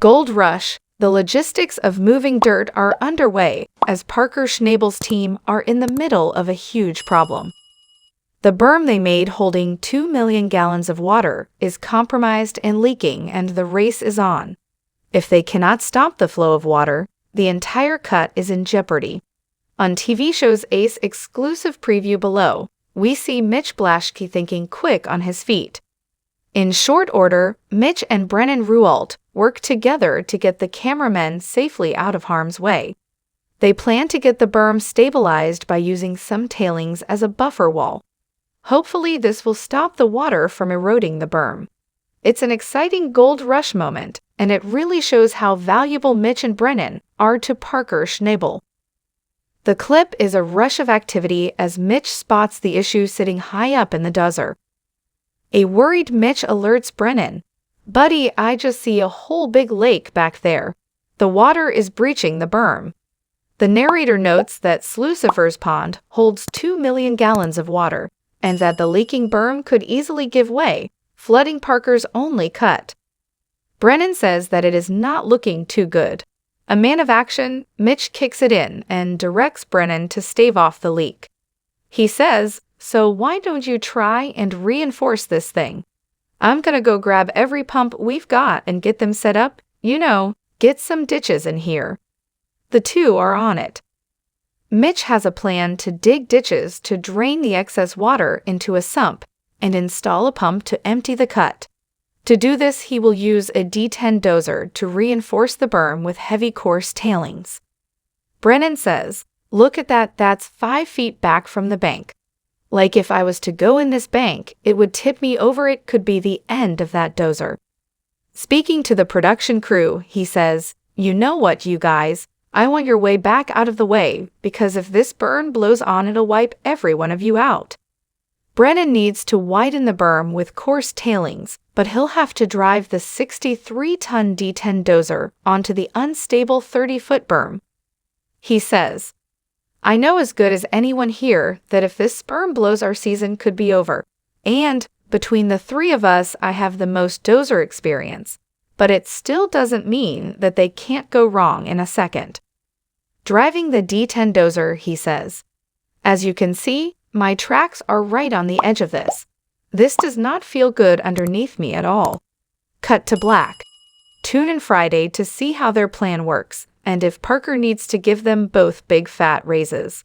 Gold Rush. The logistics of moving dirt are underway as Parker Schnabel's team are in the middle of a huge problem. The berm they made holding 2 million gallons of water is compromised and leaking, and the race is on. If they cannot stop the flow of water, the entire cut is in jeopardy. On TV show's Ace exclusive preview below, we see Mitch Blaschke thinking quick on his feet. In short order, Mitch and Brennan Rualt work together to get the cameramen safely out of harm's way. They plan to get the berm stabilized by using some tailings as a buffer wall. Hopefully, this will stop the water from eroding the berm. It's an exciting Gold Rush moment, and it really shows how valuable Mitch and Brennan are to Parker Schnabel. The clip is a rush of activity as Mitch spots the issue sitting high up in the dozer. A worried Mitch alerts Brennan, "Buddy, I just see a whole big lake back there. The water is breaching the berm." The narrator notes that Slucifer's pond holds 2 million gallons of water, and that the leaking berm could easily give way, flooding Parker's only cut. Brennan says that it is not looking too good. A man of action, Mitch kicks it in and directs Brennan to stave off the leak. He says, "So why don't you try and reinforce this thing? I'm gonna go grab every pump we've got and get them set up, get some ditches in here." The two are on it. Mitch has a plan to dig ditches to drain the excess water into a sump and install a pump to empty the cut. To do this, he will use a D10 dozer to reinforce the berm with heavy coarse tailings. Brennan says, "Look at that, that's 5 feet back from the bank. Like if I was to go in this bank, it would tip me over. It could be the end of that dozer." Speaking to the production crew, he says, "You know what, you guys? I want your way back out of the way, because if this berm blows on, it'll wipe every one of you out." Brennan needs to widen the berm with coarse tailings, but he'll have to drive the 63-ton D10 dozer onto the unstable 30-foot berm. He says, "I know as good as anyone here that if this berm blows, our season could be over. And between the three of us, I have the most dozer experience. But it still doesn't mean that they can't go wrong in a second." Driving the D10 dozer, he says, "As you can see, my tracks are right on the edge of this. This does not feel good underneath me at all." Cut to black. Tune in Friday to see how their plan works, and if Parker needs to give them both big fat raises.